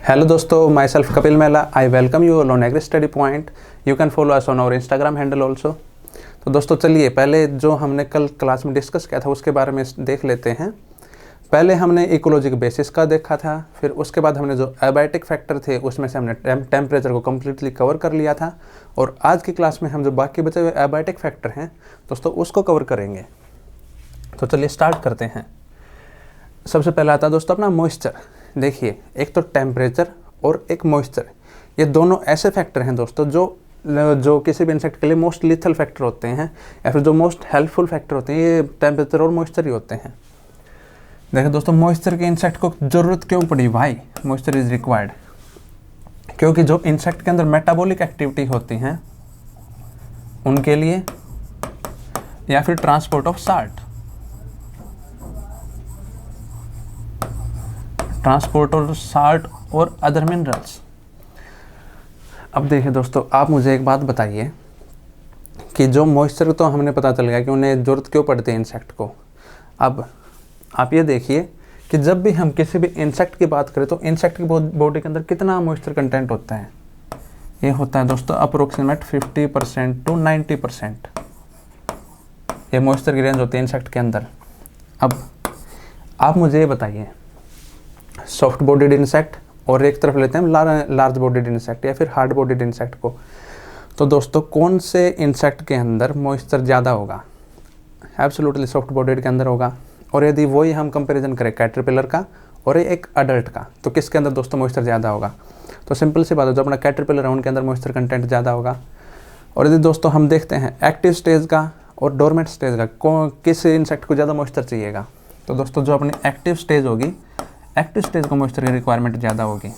Hello दोस्तों, myself Kapil Mehla. I welcome you all on Agri Study Point. You can follow us on our Instagram handle also. तो दोस्तों चलिए पहले जो हमने कल क्लास में डिस्कस किया था उसके बारे में देख लेते हैं। पहले हमने इकोलॉजी के बेसिस का देखा था, फिर उसके बाद हमने जो एबायोटिक फैक्टर थे उसमें से हमने टेम्परेचर को कम्प्लीटली कवर कर लिया था। और आज की क्लास में हम जो बाकी बचे हुए एबायोटिक फैक्टर हैं दोस्तों उसको कवर करेंगे। तो चलिए स्टार्ट करते हैं। सबसे पहला आता है दोस्तों अपना मॉइस्चर। देखिए, एक तो टेम्परेचर और एक मॉइस्चर, ये दोनों ऐसे फैक्टर हैं दोस्तों जो किसी भी इंसेक्ट के लिए मोस्ट लिथल फैक्टर होते हैं या फिर जो मोस्ट हेल्पफुल फैक्टर होते हैं, ये टेम्परेचर और मॉइस्चर ही होते हैं। देखिए दोस्तों, मॉइस्चर के इंसेक्ट को ज़रूरत क्यों पड़ी? भाई मॉइस्चर इज़ रिक्वायर्ड क्योंकि जो इंसेक्ट के अंदर मेटाबॉलिक एक्टिविटी होती हैं उनके लिए, या फिर transport of salt, transport of salt और अदर मिनरल्स। अब देखिए दोस्तों, आप मुझे एक बात बताइए कि जो मॉइस्चर तो हमने पता चल गया कि उन्हें ज़रूरत क्यों पड़ती है इंसेक्ट को। अब आप ये देखिए कि जब भी हम किसी भी इंसेक्ट की बात करें तो इंसेक्ट की बॉडी के अंदर कितना मॉइस्चर कंटेंट होता है? ये होता है दोस्तों अप्रोक्सीमेट 50% टू 90%। ये मॉइस्चर की रेंज होती है इंसेक्ट के अंदर। अब आप मुझे ये बताइए, सॉफ्ट बॉडीड इंसेक्ट और एक तरफ लेते हैं लार्ज बॉडीड इंसेक्ट या फिर हार्ड बॉडीड इंसेक्ट को, तो दोस्तों कौन से इंसेक्ट के अंदर मॉइस्चर ज़्यादा होगा? एब्सोल्युटली सॉफ्ट बॉडीड के अंदर होगा। और यदि वही हम कंपैरिजन करें कैटरपिलर का और एक अडल्ट का, तो किसके अंदर दोस्तों मॉइस्चर ज़्यादा होगा? तो सिंपल सी बात है, जो अपना कैटरपिलर है उनके अंदर मॉइस्चर कंटेंट ज़्यादा होगा। और यदि दोस्तों हम देखते हैं एक्टिव स्टेज का और डोरमेंट स्टेज का, किस इंसेक्ट को ज़्यादा मॉइस्चर चाहिएगा? तो दोस्तों जो अपनी एक्टिव स्टेज होगी, एक्टिव स्टेज को मॉइस्चर की रिक्वायरमेंट ज़्यादा होगी।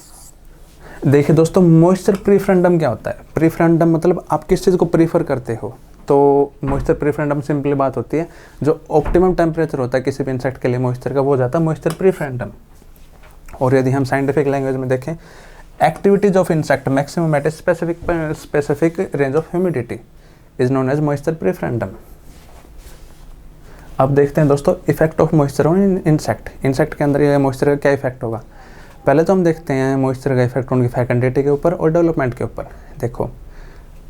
देखिए दोस्तों, मॉइस्चर प्रीफरेंडम क्या होता है? प्रीफरेंडम मतलब आप किस चीज़ को प्रीफर करते हो। तो मॉइस्चर प्रीफरेंडम सिंपली बात होती है, जो ऑप्टिमम टेम्परेचर होता है किसी भी इंसेक्ट के लिए मॉइस्चर का, वो जाता है मॉइस्चर प्रीफरेंडम। और यदि हम साइंटिफिक लैंग्वेज में देखें, activities of insect maximum at a specific range of humidity is known as moisture preferendum. अब देखते हैं दोस्तों effect of moisture on insect के अंदर ये मॉइस्चर का क्या इफेक्ट होगा। पहले तो हम देखते हैं मॉइस्चर का इफेक्ट उनकी फेकेंडिटी के ऊपर और डेवलपमेंट के ऊपर। देखो,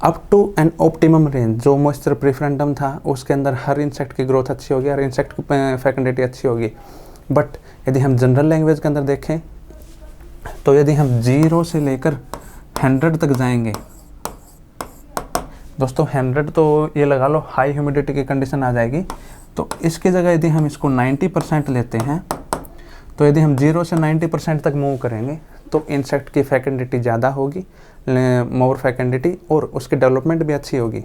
up to an optimum range जो मॉइस्चर प्रीफरेंडम था उसके अंदर हर इंसेक्ट की ग्रोथ अच्छी होगी, हर इंसेक्ट की फेकेंडिटी अच्छी होगी। बट यदि हम जनरल लैंग्वेज के अंदर देखें तो यदि हम 0 से लेकर 100 तक जाएंगे दोस्तों, 100 तो ये लगा लो हाई ह्यूमिडिटी की कंडीशन आ जाएगी। तो इसकी जगह यदि हम इसको 90% लेते हैं, तो यदि हम 0 से 90% तक मूव करेंगे तो इंसेक्ट की फेकेंडिटी ज़्यादा होगी, मोर फेकेंडिटी, और उसकी डेवलपमेंट भी अच्छी होगी।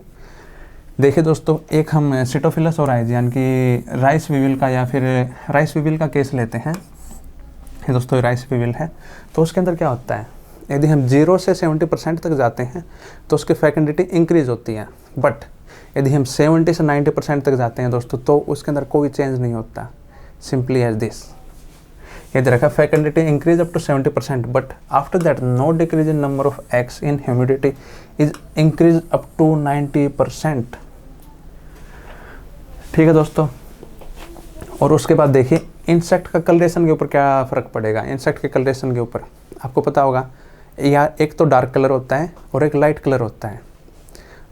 देखिए दोस्तों, एक हम सिटोफिलस ओराइज यानी कि राइस वीविल का या फिर राइस वीविल का केस लेते हैं। ये दोस्तों राइस वीविल है, तो उसके अंदर क्या होता है, यदि हम 0 से 70% तक जाते हैं तो उसकी फेकेंडिटी इंक्रीज़ होती है। बट यदि हम 70 से 90% तक जाते हैं दोस्तों तो उसके अंदर कोई चेंज नहीं होता, सिंपली एज दिस। यदि रखा fecundity increase up to 70%, but after that no decrease in number of eggs in humidity is increase up to 90%। ठीक है दोस्तों। और उसके बाद देखिए इंसेक्ट का कलरेशन के ऊपर क्या फ़र्क पड़ेगा। इंसेक्ट के कलरेशन के ऊपर आपको पता होगा, या एक तो डार्क कलर होता है और एक लाइट कलर होता है।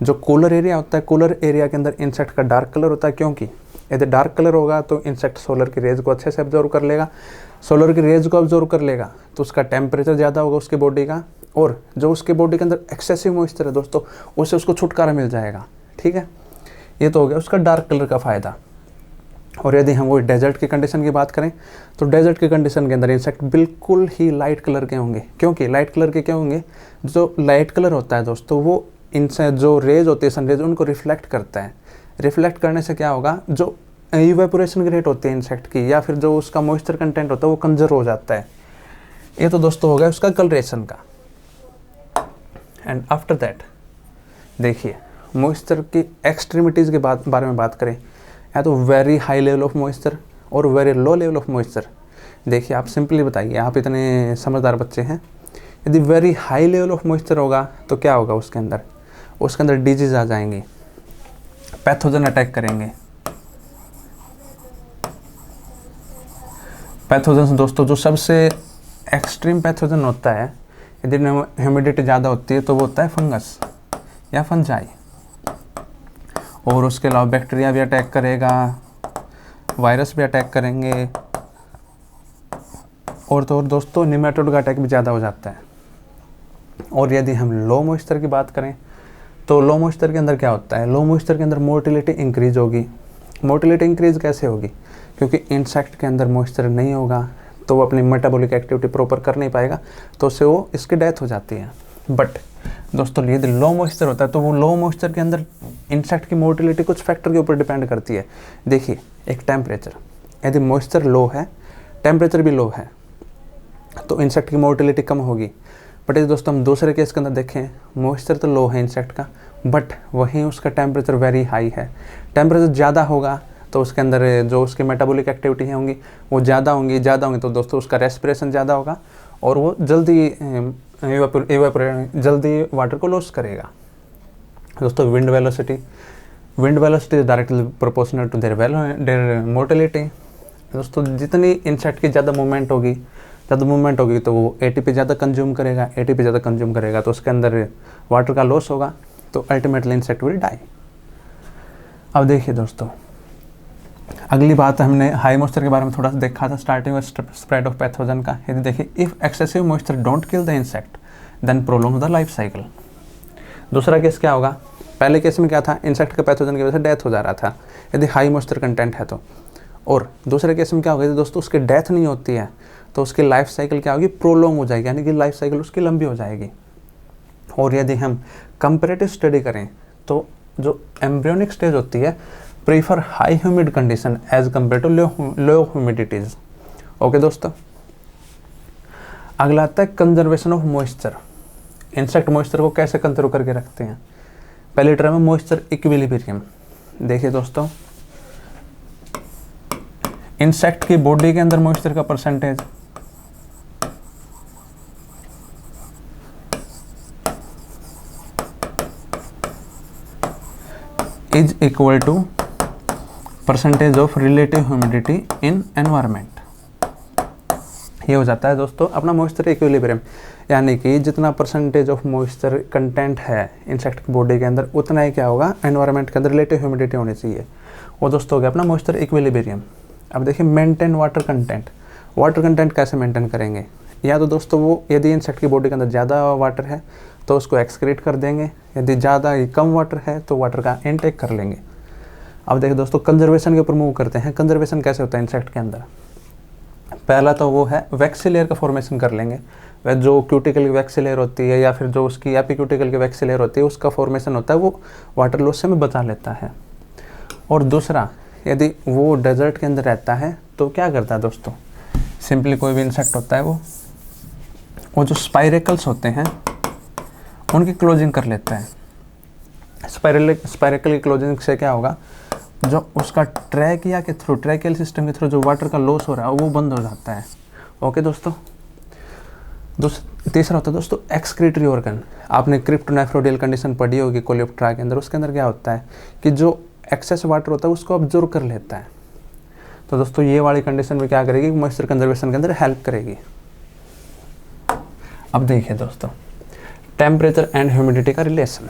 जो कूलर एरिया होता है, कूलर एरिया के अंदर इंसेक्ट का डार्क कलर होता है, क्योंकि यदि डार्क कलर होगा तो इंसेक्ट सोलर की रेज को अच्छे से ऑब्जर्व कर लेगा। सोलर की रेज को ऑब्जर्व कर लेगा तो उसका टेम्परेचर ज़्यादा होगा उसकी बॉडी का, और जो उसके बॉडी के अंदर एक्सेसिव मॉइस्चर है दोस्तों उससे उसको छुटकारा मिल जाएगा। ठीक है, ये तो हो गया उसका डार्क कलर का फ़ायदा। और यदि हम वो डेजर्ट की कंडीशन की बात करें तो डेजर्ट की कंडीशन के अंदर इंसेक्ट बिल्कुल ही लाइट कलर के होंगे। क्योंकि लाइट कलर के क्यों होंगे? जो लाइट कलर होता है दोस्तों वो इनसे जो रेज होती है सनरेज उनको रिफ्लेक्ट करता है। रिफ्लेक्ट करने से क्या होगा, जो इवेपोरेशन की रेट होती है इंसेक्ट की या फिर जो उसका मॉइस्चर कंटेंट होता है वो कंजर्व हो जाता है। ये तो दोस्तों हो गया उसका कलरेशन का। एंड आफ्टर दैट देखिए मॉइस्चर की एक्सट्रीमिटीज़ के बारे में बात करें, या तो very high level of moisture और very low level of moisture. देखिए आप सिंपली बताइए, आप इतने समझदार बच्चे हैं, यदि very high level of moisture होगा तो क्या होगा उसके अंदर डिजीज़ आ जाएंगी, पैथोजन अटैक करेंगे। पैथोजन दोस्तों जो सबसे एक्सट्रीम पैथोजन होता है, यदि ह्यूमिडिटी ज़्यादा होती है तो वो होता है फंगस या फंजाई, और उसके अलावा बैक्टीरिया भी अटैक करेगा, वायरस भी अटैक करेंगे, और तो और दोस्तों निमेटोड का अटैक भी ज़्यादा हो जाता है। और यदि हम लो मॉइस्चर की बात करें तो लो मॉइस्चर के अंदर क्या होता है, लो मॉइस्चर के अंदर मोटिलिटी इंक्रीज होगी। मोटिलिटी इंक्रीज कैसे होगी, क्योंकि इंसेक्ट के अंदर मॉइस्चर नहीं होगा तो वो अपनी मेटाबॉलिक एक्टिविटी प्रॉपर कर नहीं पाएगा, तो उससे वो इसकी डेथ हो जाती है। बट दोस्तों यदि लो मॉइस्चर होता है तो वो लो मॉइस्चर के अंदर इंसेक्ट की मोटिलिटी कुछ फैक्टर के ऊपर डिपेंड करती है। देखिए, एक टेम्परेचर, यदि मॉइस्चर लो है, टेम्परेचर भी लो है, तो इंसेक्ट की मोटिलिटी कम होगी। बट यदि दोस्तों हम दूसरे केस के अंदर देखें, मॉइस्चर तो लो है इंसेक्ट का, बट वहीं उसका टेम्परेचर वेरी हाई है। टेम्परेचर ज़्यादा होगा तो उसके अंदर जो उसकी मेटाबॉलिक एक्टिविटी होंगी वो ज़्यादा होंगी तो दोस्तों उसका रेस्पिरेशन ज़्यादा होगा और वो जल्दी जल्दी वाटर को लॉस करेगा। दोस्तों wind velocity directly proportional to their motility. दोस्तों जितनी इंसेक्ट की ज़्यादा मूवमेंट होगी तो वो एटीपी ज़्यादा कंज्यूम करेगा तो उसके अंदर वाटर का लॉस होगा, तो अल्टीमेटली इंसेक्ट विल डाई। अब देखिए दोस्तों, अगली बात हमने हाई मॉइस्चर के बारे में थोड़ा सा देखा था स्टार्टिंग में स्प्रेड ऑफ पैथोजन का। यदि देखिए, if excessive moisture don't kill the insect then prolong the life cycle. दूसरा केस क्या होगा, पहले केस में क्या था, इंसेक्ट का पैथोजन की वजह से डेथ हो जा रहा था यदि हाई मॉइस्चर कंटेंट है तो, और दूसरे केस में क्या होगा, दोस्तों उसकी डेथ नहीं होती है तो उसकी लाइफ साइकिल क्या होगी, प्रोलॉन्ग हो जाएगी, यानी कि लाइफ साइकिल उसकी लंबी हो जाएगी। और यदि हम कंपैरेटिव स्टडी करें तो जो एम्ब्रियोनिक स्टेज होती है prefer high humid condition as compare to low humidities. Okay दोस्तों, अगला आता है conservation of moisture. Insect moisture को कैसे कंजर्व करके रखते हैं। पहली टर्म है मॉइस्चर इक्विलिब्रियम। देखिए दोस्तों, इंसेक्ट की बॉडी के अंदर मॉइस्चर का percentage is equal to percentage of relative humidity in environment. ये हो जाता है दोस्तों अपना मॉइस्चर इक्विलिब्रियम, यानी कि जितना परसेंटेज ऑफ मॉइस्चर कंटेंट है इंसेक्ट की बॉडी के अंदर उतना ही क्या होगा, एनवायरनमेंट के अंदर रिलेटिव ह्यूमिडिटी होनी चाहिए। वो दोस्तों हो गया अपना मॉइस्चर इक्विलिब्रियम। अब देखिए, मेंटेन वाटर कंटेंट कैसे मेंटेन करेंगे, या तो दोस्तों वो यदि इंसेक्ट की बॉडी के अंदर ज़्यादा वाटर है तो उसको एक्सक्रीट कर देंगे, यदि ज़्यादा कम वाटर है तो वाटर का इनटेक कर लेंगे। अब देखिए दोस्तों, कंजर्वेशन के ऊपर मूव करते हैं। कंजर्वेशन कैसे होता है इंसेक्ट के अंदर, पहला तो वो है वैक्सी लेयर का फॉर्मेशन कर लेंगे। वह जो क्यूटिकल की वैक्सी लेयर होती है या फिर जो उसकी एपिक्यूटिकल की वैक्सी लेयर होती है उसका फॉर्मेशन होता है, वो वाटर लॉस से में बचा लेता है। और दूसरा, यदि वो डेजर्ट के अंदर रहता है तो क्या करता है दोस्तों, सिंपली कोई भी इंसेक्ट होता है वो जो स्पाइरेकल्स होते हैं उनकी क्लोजिंग कर लेता है। स्पाइरेकल की क्लोजिंग से क्या होगा, जो उसका ट्रैकिया के थ्रू, ट्रैकियल सिस्टम के थ्रू जो वाटर का लॉस हो रहा है वो बंद हो जाता है। ओके दोस्तों, तीसरा होता है दोस्तों एक्सक्रीटरी ऑर्गन। आपने क्रिप्टोनेफ्रोडियल कंडीशन पढ़ी होगी कोलियोप्टेरा के अंदर, उसके अंदर क्या होता है कि जो एक्सेस वाटर होता है उसको ऑब्जर्व कर लेता है। तो दोस्तों ये वाली कंडीशन में क्या करेगी, मॉइस्चर कंजर्वेशन के अंदर हेल्प करेगी। अब देखिए दोस्तों, टेम्परेचर एंड ह्यूमिडिटी का relation.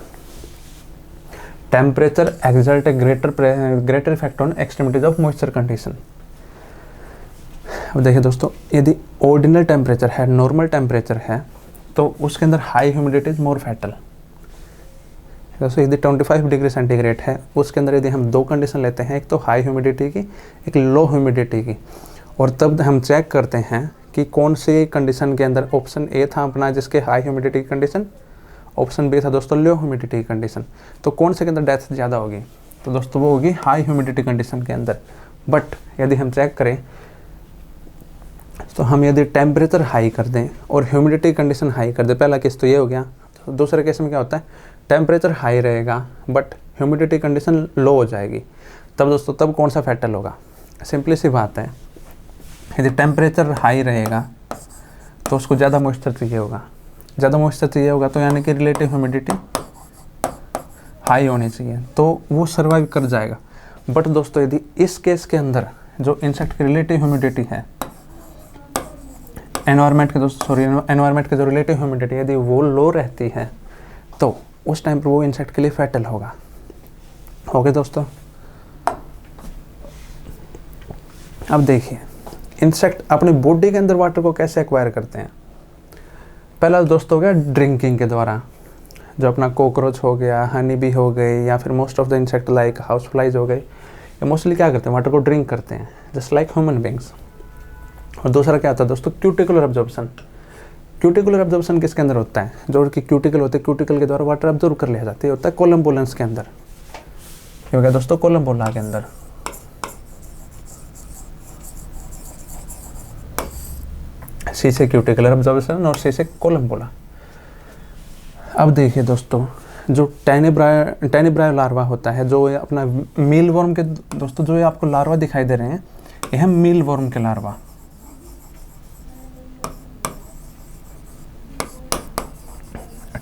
Temperature exert A greater effect on extremities of moisture condition. अब देखिए दोस्तों, यदि ऑर्डिनल टेम्परेचर है, नॉर्मल टेम्परेचर है, तो उसके अंदर high humidity is more fatal. दोस्तों यदि 25 डिग्री सेंटीग्रेड है, उसके अंदर यदि हम दो कंडीशन लेते हैं, एक तो हाई ह्यूमिडिटी की, एक लो ह्यूमिडिटी की, और तब हम चेक करते हैं कि कौन सी कंडीशन के अंदर ऑप्शन ए था अपना जिसके हाई ह्यूमिडिटी की कंडीशन, ऑप्शन बी था दोस्तों लो ह्यूमिडिटी की कंडीशन, तो कौन से के अंदर डेथ ज़्यादा होगी, तो दोस्तों वो होगी हाई ह्यूमिडिटी कंडीशन के अंदर। बट यदि हम चेक करें तो हम यदि टेम्परेचर हाई कर दें और ह्यूमिडिटी कंडीशन हाई कर दें, पहला केस तो ये हो गया। तो दूसरे केस में क्या होता है, टेम्परेचर हाई रहेगा बट ह्यूमिडिटी कंडीशन लो हो जाएगी, तब दोस्तों तब कौन सा फैटल होगा। सिंपली सी बात है, यदि टेम्परेचर हाई रहेगा तो उसको ज़्यादा मॉइस्चर चाहिए होगा, तो यानी कि रिलेटिव ह्यूमिडिटी हाई होनी चाहिए, तो वो सर्वाइव कर जाएगा। बट दोस्तों यदि इस केस के अंदर जो इंसेक्ट की रिलेटिव ह्यूमिडिटी है एनवायरनमेंट के दोस्तों एनवायरनमेंट के जो रिलेटिव ह्यूमिडिटी यदि वो लो रहती है तो उस टाइम पर वो इंसेक्ट के लिए फैटल होगा। ओके दोस्तों, अब देखिए इंसेक्ट अपनी बॉडी के अंदर वाटर को कैसे एक्वायर करते हैं। पहला दोस्तों हो गया ड्रिंकिंग के द्वारा, जो अपना कॉकरोच हो गया, हनी बी हो गई, या फिर most of the insect like house flies हो गई, ये मोस्टली क्या करते हैं, वाटर को ड्रिंक करते हैं जस्ट लाइक ह्यूमन बींग्स। और दूसरा क्या होता है दोस्तों, क्यूटिकुलर एब्जॉर्प्शन। क्यूटिकुलर एब्जॉर्प्शन किसके अंदर होता है, जो उनकी क्यूटिकल होते हैं, क्यूटिकल के द्वारा वाटर एब्जॉर्ब कर लिया जाता है, होता है कोलम्बोलेंस के अंदर। ये हो गया दोस्तों कोलम्बोला के अंदर। सी से क्यूटिकुलर एब्जॉर्प्शन और सी से कोलम्बोला। अब देखिए दोस्तों, जो टेनिब्रायो लार्वा होता है, जो ये अपना मील वर्म के दोस्तों, जो ये आपको लार्वा दिखाई दे रहे हैं, ये है मील वर्म के लार्वा।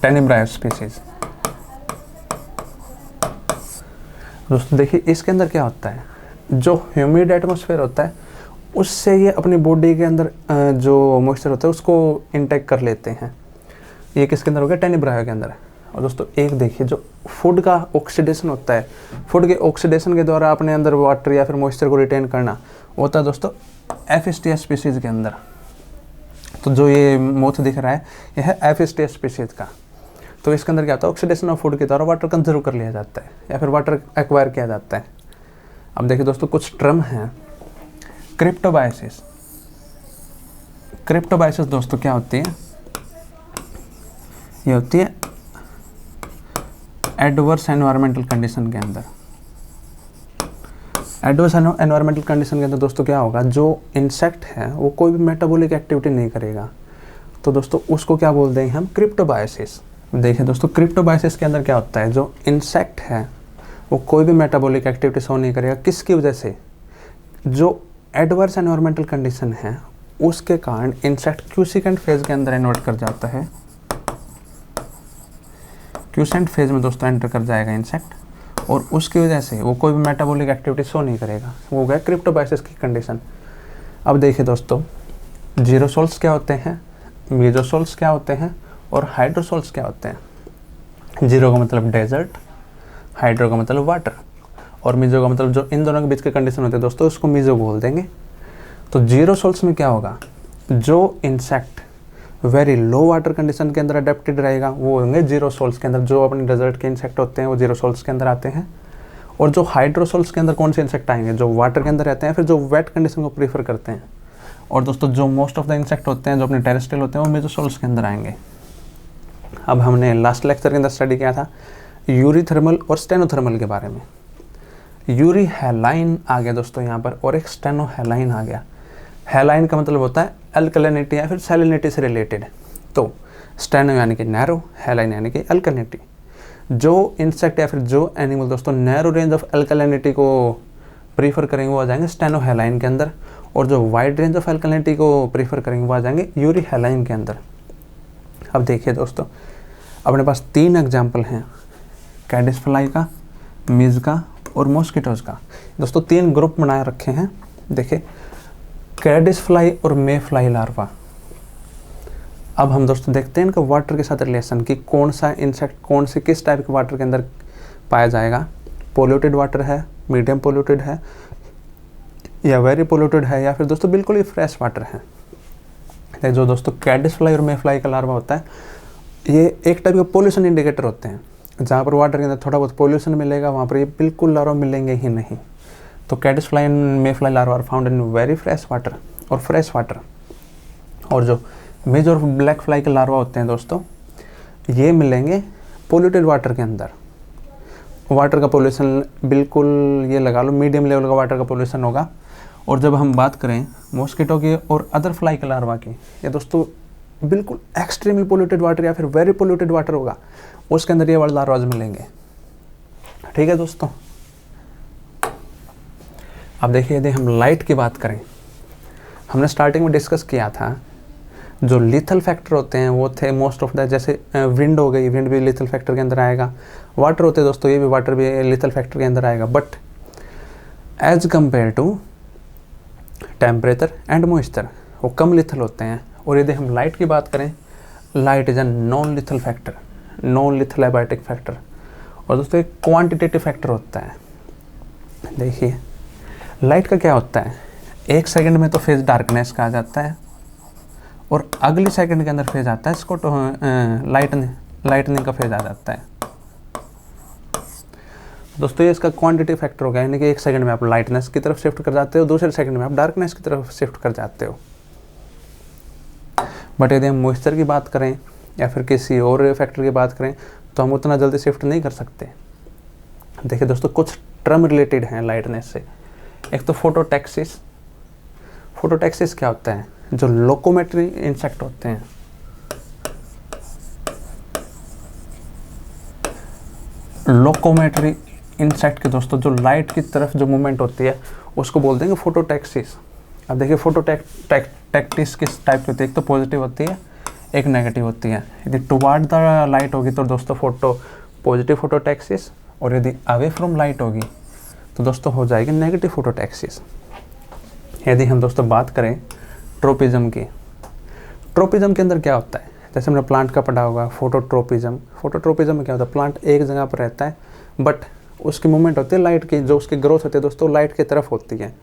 टेनिब्रायो स्पीसीज। दोस्तों देखिए इसके अंदर क्या होता है, जो ह्यूमिड एटमॉस्फेयर होता है उससे ये अपनी बॉडी के अंदर जो मॉइस्चर होता है उसको इनटेक कर लेते हैं। ये किसके अंदर हो गया, टेनिब्रायो के अंदर। और दोस्तों एक देखिए, जो फूड का ऑक्सीडेशन होता है, फूड के ऑक्सीडेशन के द्वारा अपने अंदर वाटर या फिर मॉइस्चर को रिटेन करना होता है दोस्तों एफिस्टिया स्पीसीज के अंदर। तो जो ये मोथ दिख रहा है यह है एफिस्टिया स्पीसीज का। तो इसके अंदर क्या होता है, ऑक्सीडेशन ऑफ फूड के द्वारा वाटर कंजर्व कर लिया जाता है या फिर वाटर एक्वायर किया जाता है। अब देखिए दोस्तों कुछ टर्म हैं। क्रिप्टोबायोसिस। क्रिप्टोबायोसिस दोस्तों क्या होती है, ये होती है एडवर्स एनवायरमेंटल कंडीशन के अंदर। एडवर्स एनवायरमेंटल कंडीशन के अंदर दोस्तों क्या होगा, जो इंसेक्ट है वो कोई भी मेटाबॉलिक एक्टिविटी नहीं करेगा, तो दोस्तों उसको क्या बोल देंगे हम, क्रिप्टोबायोसिस। देखिए दोस्तों क्रिप्टोबायोसिस के अंदर क्या होता है, जो इंसेक्ट है वो कोई भी मेटाबॉलिक एक्टिविटी शो नहीं करेगा। किसकी वजह से, जो एडवर्स एनवायरमेंटल कंडीशन है उसके कारण इंसेक्ट क्यूसेंट फेज के अंदर इन्वर्ट कर जाता है। क्यूसेंट फेज में दोस्तों एंटर कर जाएगा इंसेक्ट, और उसकी वजह से वो कोई भी मेटाबॉलिक एक्टिविटी शो नहीं करेगा। वो हो गया क्रिप्टोबायोसिस की कंडीशन। अब देखिए दोस्तों, जीरोसोल्स क्या होते हैं, मेसोसोल्स क्या होते हैं और हाइड्रोसोल्स क्या होते हैं। जीरो का मतलब डेजर्ट, हाइड्रो का मतलब वाटर, और मीजो का मतलब जो इन दोनों के बीच के कंडीशन होते हैं दोस्तों उसको मीजो बोल देंगे। तो जीरोसोल्स में क्या होगा, जो insect very low water condition के अंदर अडेप्टेड रहेगा वो होंगे जीरोसोल्स के अंदर। जो अपने डेजर्ट के इंसेक्ट होते हैं वो जीरोसोल्स के अंदर आते हैं। और जो हाइड्रोसोल्स के अंदर कौन से इंसेक्ट आएंगे, जो वाटर के अंदर रहते हैं फिर जो वेट कंडीशन को प्रीफर करते हैं। और दोस्तों जो मोस्ट ऑफ द इंसेक्ट होते हैं जो अपने टेरेस्ट्रियल होते हैं वो मेसोसोल्स के अंदर आएंगे। अब हमने लास्ट लेक्चर के अंदर स्टडी किया था यूरीथर्मल और स्टेनोथर्मल के बारे में। यूरी हैलाइन आ गया दोस्तों यहाँ पर, और एक स्टेनो हैलाइन आ गया। हैलाइन का मतलब होता है अल्कलिनिटी या फिर सैलिनिटी से रिलेटेड। तो स्टेनो यानी कि नैरो, हैलाइन यानी कि अल्कलिनिटी। जो इंसेक्ट या फिर जो एनिमल दोस्तों नैरो रेंज ऑफ अल्कलिनिटी को प्रीफर करेंगे वो आ जाएंगे स्टेनो हैलाइन के अंदर, और जो वाइड रेंज ऑफ अल्कलिनिटी को प्रीफर करेंगे वो आ जाएंगे यूरी हैलाइन के अंदर। अब देखिए दोस्तों, अपने पास 3 एग्जाम्पल हैं, कैडिस फ्लाई का, मिज का और मॉस्किटोज का। दोस्तों 3 ग्रुप बनाए रखे हैं। देखिए कैडिस फ्लाई और मे फ्लाई लार्वा। अब हम दोस्तों देखते हैं इनका वाटर के साथ रिलेशन कि कौन सा इंसेक्ट कौन से किस टाइप के वाटर के अंदर पाया जाएगा। पोल्यूटेड वाटर है, मीडियम पोल्यूटेड है, या वेरी पोल्यूटेड है, या फिर दोस्तों बिल्कुल ही फ्रेश वाटर है। जो दोस्तों कैडिस फ्लाई और मे फ्लाई का लार्वा होता है ये एक टाइप का पोल्यूशन इंडिकेटर होते हैं। जहाँ पर वाटर के अंदर थोड़ा बहुत पोल्यूशन मिलेगा वहाँ पर ये बिल्कुल लार्वा मिलेंगे ही नहीं। तो caddis fly and may fly larva are found in very fresh water और फ्रेश वाटर। और जो मेज और ब्लैक फ्लाई के लार्वा होते हैं दोस्तों ये मिलेंगे पोल्यूटेड वाटर के अंदर। वाटर का पोल्यूशन बिल्कुल ये लगा लो मीडियम लेवल का वाटर का पोल्यूशन होगा। और जब हम बात करें मॉस्किटो की और अदर फ्लाई के लार्वा की, ये दोस्तों बिल्कुल एक्सट्रीमली पोल्यूटेड वाटर या फिर वेरी पोल्यूटेड वाटर होगा, उसके अंदर ये वाले लार्वाज मिलेंगे। ठीक है दोस्तों। अब देखिए यदि हम लाइट की बात करें, हमने स्टार्टिंग में डिस्कस किया था जो लिथल फैक्टर होते हैं वो थे मोस्ट ऑफ द, जैसे विंड हो गई, विंड भी लिथल फैक्टर के अंदर आएगा। वाटर होते हैं दोस्तों ये भी वाटर भी लिथल फैक्टर के अंदर आएगा। But as compare to temperature and moisture वो कम लिथल होते हैं। और यदि हम लाइट की बात करें, light is a non lethal factor, non lethal abiotic factor. और दोस्तों एक क्वांटिटेटिव फैक्टर होता है। देखिए लाइट का क्या होता है, 1 सेकंड में तो फेज डार्कनेस का आ जाता है और अगली सेकंड के अंदर फेज आता है इसको लाइटनिंग का फेज आ जाता है। दोस्तों ये इसका क्वांटिटी फैक्टर हो गया, यानी कि 1 सेकंड में आप लाइटनेस की तरफ शिफ्ट कर जाते हो, दूसरे सेकंड में आप डार्कनेस की तरफ शिफ्ट कर जाते हो। बट यदि हम मॉइस्चर की बात करें या फिर किसी और फैक्टर की बात करें तो हम उतना जल्दी शिफ्ट नहीं कर सकते। देखिए दोस्तों कुछ टर्म रिलेटेड हैं लाइटनेस से। एक तो फोटोटैक्सिस। फोटोटैक्सिस क्या होता है, जो लोकोमेट्री इंसेक्ट होते हैं, लोकोमेट्री इंसेक्ट के दोस्तों जो लाइट की तरफ जो मूवमेंट होती है उसको बोल देंगे फोटोटैक्सिस। अब देखिए फोटोटैक्टिस किस टाइप की होती है, एक तो पॉजिटिव होती है, एक नेगेटिव होती है। यदि टुवार्ड द लाइट होगी तो दोस्तों पॉजिटिव फोटोटैक्सिस, और यदि अवे फ्रॉम लाइट होगी तो दोस्तों हो जाएगी नेगेटिव फोटोटैक्सिस। यदि हम दोस्तों बात करें ट्रोपिज्म की, ट्रोपिज्म के अंदर क्या होता है, जैसे हमने प्लांट का पढ़ा होगा फोटोट्रोपिज्म। फोटोट्रोपिज्म में क्या होता है, प्लांट एक जगह पर रहता है बट उसकी मूवमेंट होती है लाइट की, जो उसकी ग्रोथ होती है दोस्तों लाइट की तरफ होती है।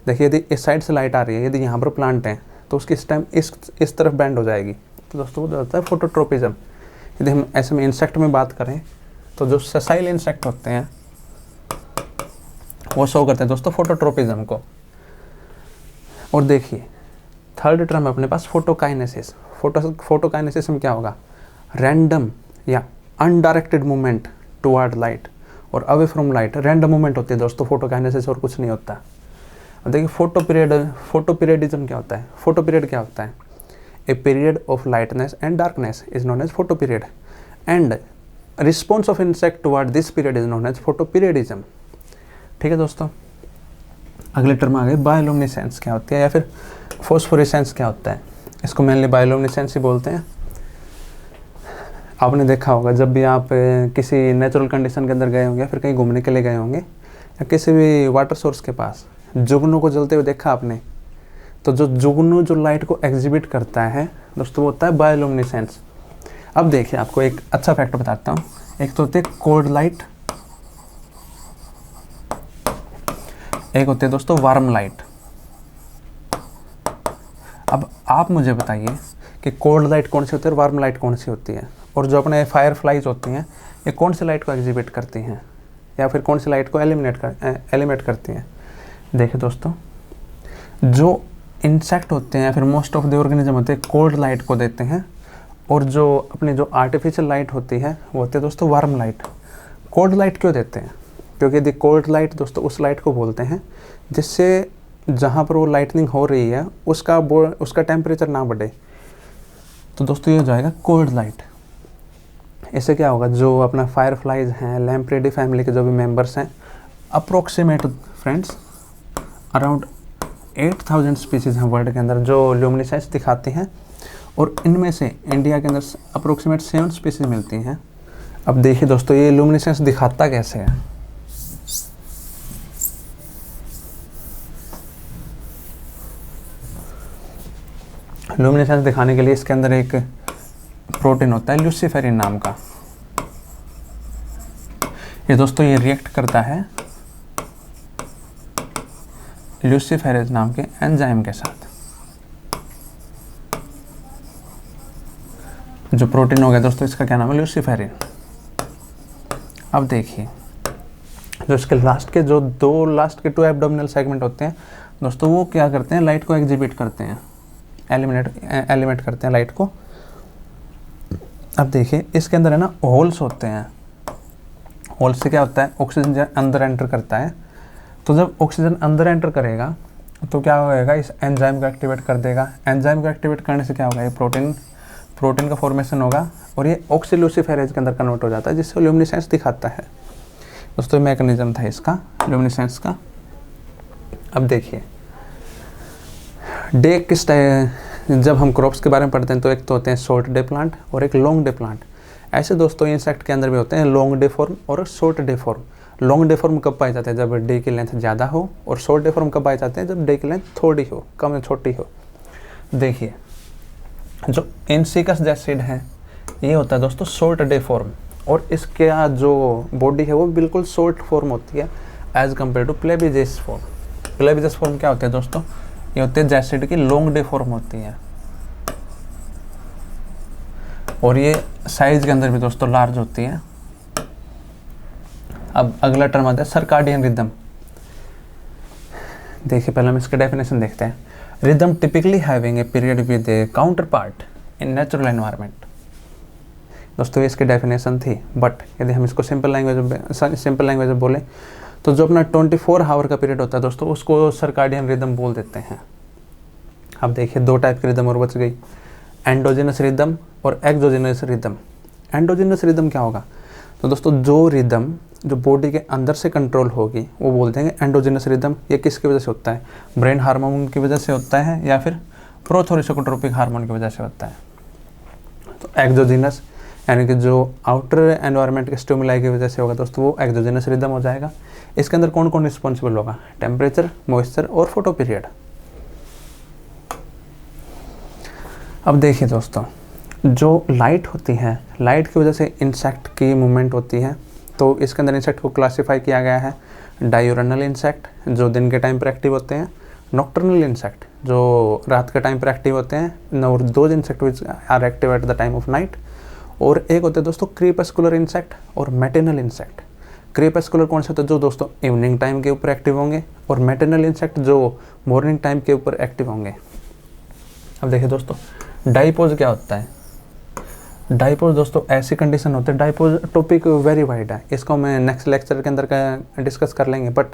देखिए यदि इस साइड से लाइट आ रही है, यदि यहाँ पर प्लांट है तो उसकी इस टाइम इस तरफ बेंड हो जाएगी, तो दोस्तों वो होता है फोटोट्रोपिज्म। यदि हम ऐसे में इंसेक्ट में बात करें तो जो सेसाइल इंसेक्ट होते हैं वो शो करते हैं दोस्तों फोटोट्रोपिज्म को। और देखिए थर्ड टर्म है अपने पास फोटोकाइनेसिस। फोटोकाइनेसिस में क्या होगा, रैंडम या अनडायरेक्टेड मूवमेंट टुवर्ड लाइट और away from light. Random movement होती है दोस्तों फोटोकाइनेसिस, और कुछ नहीं होता। अब देखिए फोटोपीरियडिज्म क्या होता है। फोटोपीरियड क्या होता है, a period of lightness and darkness is known as photoperiod and response of insect toward this period is known as photoperiodism. ठीक है दोस्तों, अगले टर्म आ गए बायोलुमिनेसेंस क्या होती है, या फिर फॉस्फोरेसेंस क्या होता है। इसको मेनली बायोलुमिनेसेंस ही बोलते हैं। आपने देखा होगा जब भी आप किसी नेचुरल कंडीशन के अंदर गए होंगे, फिर कहीं घूमने के लिए गए होंगे या किसी भी वाटर सोर्स के पास जुगनू को जलते हुए देखा आपने, तो जो जुगनू जो लाइट को एग्जिबिट करता है दोस्तों वो होता है बायोलुमिनेसेंस। अब देखिए आपको एक अच्छा फैक्ट बताता हूँ। एक तो होती है कोल्ड लाइट, एक होती है दोस्तों वार्म लाइट। अब आप मुझे बताइए कि कोल्ड लाइट कौन सी होती है और वार्म लाइट कौन सी होती है, और जो अपने फायर फ्लाइज होती हैं ये कौन सी लाइट को एग्जिबिट करती हैं या फिर कौन सी लाइट को एलिमिनेट करती हैं। देखिए दोस्तों जो इंसेक्ट होते हैं या फिर मोस्ट ऑफ द ऑर्गेनिज्म होते हैं कोल्ड लाइट को देते हैं, और जो अपनी जो आर्टिफिशियल लाइट होती है वो होती है दोस्तों वार्म लाइट। कोल्ड लाइट क्यों देते हैं, क्योंकि यदि कोल्ड लाइट दोस्तों उस लाइट को बोलते हैं जिससे जहाँ पर वो लाइटनिंग हो रही है उसका टेम्परेचर ना बढ़े, तो दोस्तों ये हो जाएगा कोल्ड लाइट। इससे क्या होगा, जो अपना फायर फ्लाइज हैं, लैम्प्रेडी फैमिली के जो भी मेंबर्स हैं, अप्रोक्सीमेट फ्रेंड्स अराउंड 8000 स्पीसीज़ हैं वर्ल्ड के अंदर जो ल्यूमिनेसेंस दिखाती हैं, और इनमें से इंडिया के अंदर अप्रोक्सीमेट 7 स्पीसीज़ मिलती हैं। अब देखिए दोस्तों ये ल्यूमिनेसेंस दिखाता कैसे है। ल्यूमिनेसेंस दिखाने के लिए इसके अंदर एक प्रोटीन होता है ल्यूसीफेरिन नाम का। ये दोस्तों ये रिएक्ट करता है ल्यूसीफेरेज नाम के एंजाइम के साथ। जो प्रोटीन हो गया दोस्तों इसका क्या नाम है, ल्यूसीफेरिन। अब देखिए जो इसके लास्ट के 2 एब्डोमिनल सेगमेंट होते हैं दोस्तों, वो क्या करते हैं, लाइट को एग्जिबिट करते हैं, एलिमिनेट करते हैं लाइट को। अब देखिए इसके अंदर है ना होल्स होते हैं। होल्स से क्या होता है, ऑक्सीजन अंदर एंटर करता है, तो जब ऑक्सीजन अंदर एंटर करेगा तो क्या होगा, इस एंजाइम को एक्टिवेट कर देगा। एंजाइम को एक्टिवेट करने से क्या होगा, ये प्रोटीन का फॉर्मेशन होगा और ये ऑक्सील्यूसिफेरेज के अंदर कन्वर्ट हो जाता है, जिससे ल्यूमिनेसेंस दिखाता है। दोस्तों मैकेनिज्म था इसका ल्यूमिनेसेंस का। अब देखिए डे किस टाइम, जब हम क्रॉप्स के बारे में पढ़ते हैं तो एक तो होते हैं शॉर्ट डे प्लांट और एक लॉन्ग डे प्लांट। ऐसे दोस्तों इंसेक्ट के अंदर भी होते हैं लॉन्ग डे फॉर्म और short day form. Long day form कब पाए जाते हैं, जब डे की लेंथ ज़्यादा हो, और शॉर्ट डे फॉर्म कब पाए जाते हैं, जब डे की लेंथ थोड़ी हो, कम या छोटी हो। देखिए जो इंसिकस जैसिड है ये होता है दोस्तों शॉर्ट डे फॉर्म, और इसके जो बॉडी है वो बिल्कुल शॉर्ट फॉर्म होती है एज कम्पेयर टू प्लेबिजेस फॉर्म। प्लेबिजेस फॉर्म क्या होते हैं दोस्तों, ये होते हैं जैसिड की लॉन्ग डे फॉर्म होती है, और ये साइज के अंदर भी दोस्तों लार्ज होती है। अब अगला टर्म आता है सर्काडियन रिदम। देखिए पहले हम इसका डेफिनेशन देखते हैं। Rhythm typically having a period with A counter part in natural environment. दोस्तों ये इसकी डेफिनेशन थी, बट यदि हम इसको सिंपल लैंग्वेज में बोले तो जो अपना 24 आवर का पीरियड होता है दोस्तों उसको सर्काडियन रिदम बोल देते हैं। अब देखिए दो टाइप की रिदम और बच गई, एंडोजिनस रिदम और एक्सोजिनस रिदम। एंडोजिनस रिदम क्या होगा, तो दोस्तों जो रिदम जो बॉडी के अंदर से कंट्रोल होगी वो बोलते हैं एंडोजिनस रिदम। ये किसकी वजह से होता है, ब्रेन हार्मोन की वजह से होता है या फिर प्रोथोरिसोकोट्रोपिक हार्मोन की वजह से होता है। तो एक्सोजिनस यानी कि जो आउटर एनवायरनमेंट के स्टिमुलाई की वजह से होगा दोस्तों वो एक्सोजिनस रिदम हो जाएगा। इसके अंदर कौन कौन रिस्पॉन्सिबल होगा, टेम्परेचर, मॉइस्चर और फोटो पीरियड। अब देखिए दोस्तों जो लाइट होती है, लाइट की वजह से इंसेक्ट की मूवमेंट होती है, तो इसके अंदर इंसेक्ट को क्लासिफाई किया गया है डायूरनल इंसेक्ट जो दिन के टाइम पर एक्टिव होते हैं, नॉक्टर्नल इंसेक्ट जो रात के टाइम पर एक्टिव होते हैं, और those insect which are active at the time of night, और एक होते हैं दोस्तों क्रीपस्कुलर इंसेक्ट और मैटिनल इंसेक्ट। क्रीपस्कुलर कौन से होते हैं, जो दोस्तों इवनिंग टाइम के ऊपर एक्टिव होंगे, और मैटिनल इंसेक्ट जो मॉर्निंग टाइम के ऊपर एक्टिव होंगे। अब देखिए दोस्तों डाइपोज क्या होता है। डाइपोज दोस्तों ऐसी कंडीशन होती है, डाइपोज टॉपिक वेरी वाइड है, इसको मैं नेक्स्ट लेक्चर के अंदर का डिस्कस कर लेंगे, बट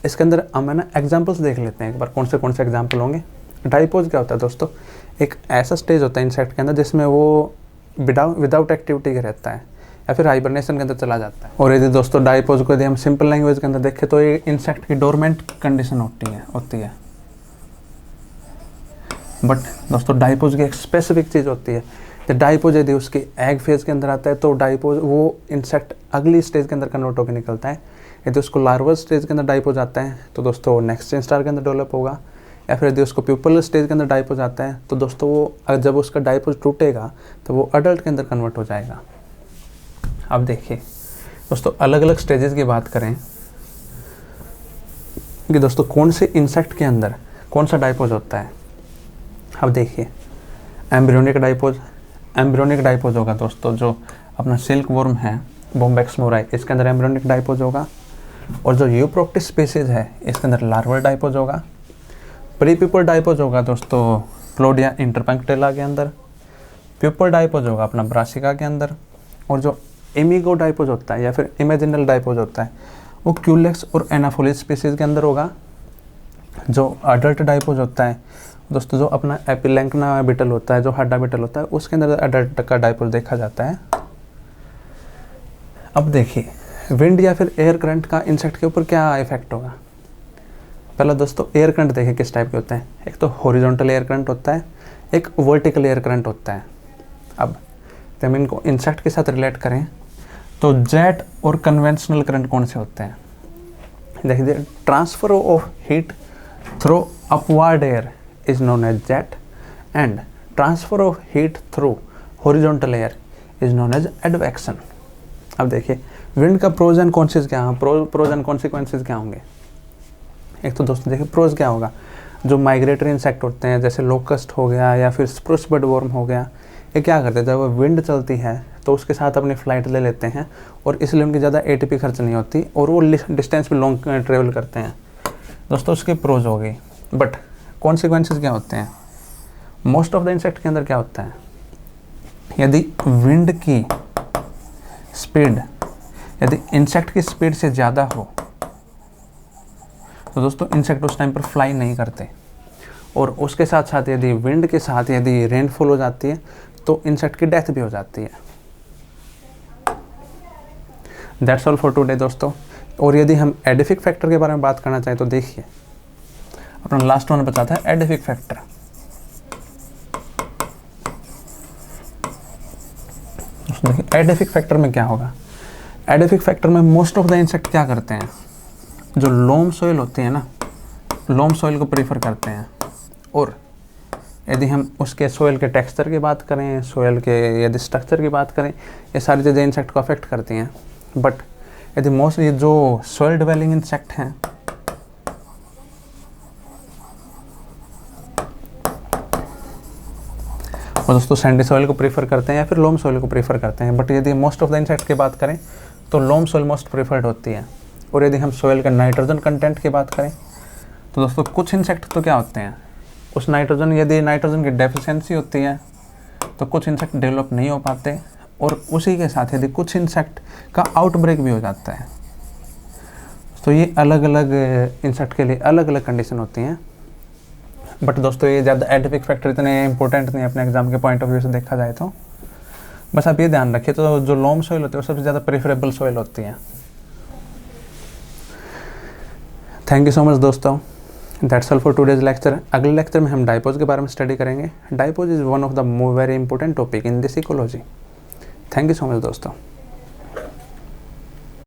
इसके अंदर हम है ना एग्जाम्पल्स देख लेते हैं एक बार कौन से एग्जाम्पल होंगे। डाइपोज क्या होता है दोस्तों, एक ऐसा स्टेज होता है इंसेक्ट के अंदर जिसमें वो विदाउट एक्टिविटी के रहता है या फिर हाइबरनेशन के अंदर चला जाता है। और यदि दोस्तों डाइपोज को यदि हम सिंपल लैंग्वेज के अंदर देखें तो ये इंसेक्ट की डोरमेंट कंडीशन होती है। बट दोस्तों डाइपोज की एक स्पेसिफिक चीज़ होती है, तो डाइपोज यदि उसके एग फेज के अंदर आता है तो डाइपोज वो इंसेक्ट अगली स्टेज के अंदर कन्वर्ट होकर निकलता है। यदि उसको लार्वल स्टेज के अंदर डाइपोज आता है तो दोस्तों नेक्स्ट स्टार के अंदर डेवलप होगा, या फिर यदि उसको प्यूपल स्टेज के अंदर डाइपोज आता है तो दोस्तों वो जब उसका डाइपोज टूटेगा तो वो अडल्ट के अंदर कन्वर्ट हो जाएगा। अब देखिए दोस्तों अलग अलग स्टेजेस की बात करें कि दोस्तों कौन से इंसेक्ट के अंदर कौन सा डाइपोज होता है। अब देखिए एम्ब्रियोनिक डाइपोज होगा दोस्तों, जो अपना सिल्क वर्म है बोम्बेक्स मोराई, इसके अंदर एम्ब्रियोनिक डाइपोज होगा। और जो यूप्रोक्टिस स्पीसीज है इसके अंदर लार्वल डाइपोज होगा। प्री प्यूपल डाइपोज होगा दोस्तों क्लोडिया इंटरपंक्टेला के अंदर। प्यूपल डाइपोज होगा अपना ब्रासिका के अंदर। और जो इमिगो डाइपोज होता है या फिर इमेजिनल डाइपोज होता है वो क्यूलेक्स और एनाफोलिस स्पीसीज के अंदर होगा। जो अडल्ट डाइपोज होता है दोस्तों जो अपना एपिलेंकना बिटल होता है, जो हड्डा बिटल होता है, उसके अंदर अडल्ट का डाइपोज देखा जाता है। अब देखिए विंड या फिर एयर करंट का इंसेक्ट के ऊपर क्या इफेक्ट होगा। पहला दोस्तों एयर करंट देखिए किस टाइप के होते हैं, एक तो हॉरिजॉन्टल एयर करंट होता है, एक वर्टिकल एयर करंट होता है। अब जब इनको इंसेक्ट के साथ रिलेट करें तो जेट और कन्वेंशनल करंट कौन से होते हैं। देखिए transfer of heat through upward air is known as jet and transfer of heat through horizontal air is known as advection। अब देखिए विंड का प्रोज एंड कॉन्सिक्वेंसेस क्या हैं, प्रोज एंड कॉन्सिक्वेंसेस क्या होंगे। एक तो दोस्तों देखिए प्रोज क्या होगा, जो माइग्रेटरी इंसेक्ट होते हैं जैसे लोकस्ट हो गया या फिर स्प्रूस बड वर्म हो गया, ये क्या करते हैं जब विंड चलती है तो उसके साथ अपनी फ्लाइट ले लेते हैं और इसलिए उनकी ज़्यादा एटीपी खर्च नहीं होती और वो डिस्टेंस भी लॉन्ग ट्रेवल करते हैं। दोस्तों उसकी प्रोज हो गई। बट कॉन्सिक्वेंसेस क्या होते हैं, मोस्ट ऑफ द इंसेक्ट के अंदर क्या होता है, यदि विंड की स्पीड यदि इंसेक्ट की स्पीड से ज़्यादा हो तो दोस्तों इंसेक्ट उस टाइम पर फ्लाई नहीं करते। और उसके साथ साथ यदि विंड के साथ यदि रेनफॉल हो जाती है तो इंसेक्ट की डेथ भी हो जाती है। दैट्स ऑल फॉर टुडे दोस्तों। और यदि हम एडिफिक फैक्टर के बारे में बात करना चाहें तो देखिए अपना लास्ट वन बचा था एडिफिक फैक्टर। देखिए एडिफिक फैक्टर में क्या होगा, एडिफिक फैक्टर में मोस्ट ऑफ द इंसेक्ट क्या करते हैं, जो लोम सॉइल होती है ना, लोम सॉइल को प्रीफर करते हैं। और यदि हम उसके सोयल के टेक्सचर की बात करें, सोयल के यदि स्ट्रक्चर की बात करें, ये सारी चीज़ें इंसेक्ट को अफेक्ट करती हैं। बट यदि मोस्टली जो सोयल डिवेलिंग इंसेक्ट हैं, वो दोस्तों सैंडी सॉइल को प्रीफर करते हैं या फिर लोम सॉइल को प्रीफर करते हैं। बट यदि मोस्ट ऑफ द इंसेक्ट की बात करें तो लोम सॉइल मोस्ट प्रीफर्ड होती है। और यदि हम सॉइल का नाइट्रोजन कंटेंट की बात करें तो दोस्तों कुछ इंसेक्ट तो क्या होते हैं, उस नाइट्रोजन यदि नाइट्रोजन की डेफिशिएंसी होती है तो कुछ इंसेक्ट डेवलप नहीं हो पाते, और उसी के साथ यदि कुछ इंसेक्ट का आउटब्रेक भी हो जाता है। तो ये अलग अलग इंसेक्ट के लिए अलग अलग कंडीशन होती हैं। बट दोस्तों ये ज़्यादा एडिफिक फैक्टर इतने इंपॉर्टेंट नहीं अपने एग्जाम के पॉइंट ऑफ व्यू से देखा जाए तो। बस आप ये ध्यान रखिए, तो जो लोम सॉइल होती है वो सबसे ज़्यादा प्रेफरेबल सॉइल होती है। थैंक यू सो मच दोस्तों, that's all for today's lecture. अगले लेक्चर में हम डाइपोज के बारे में स्टडी करेंगे। Diapause is one of the very important topic in this ecology. Thank you so much दोस्तों।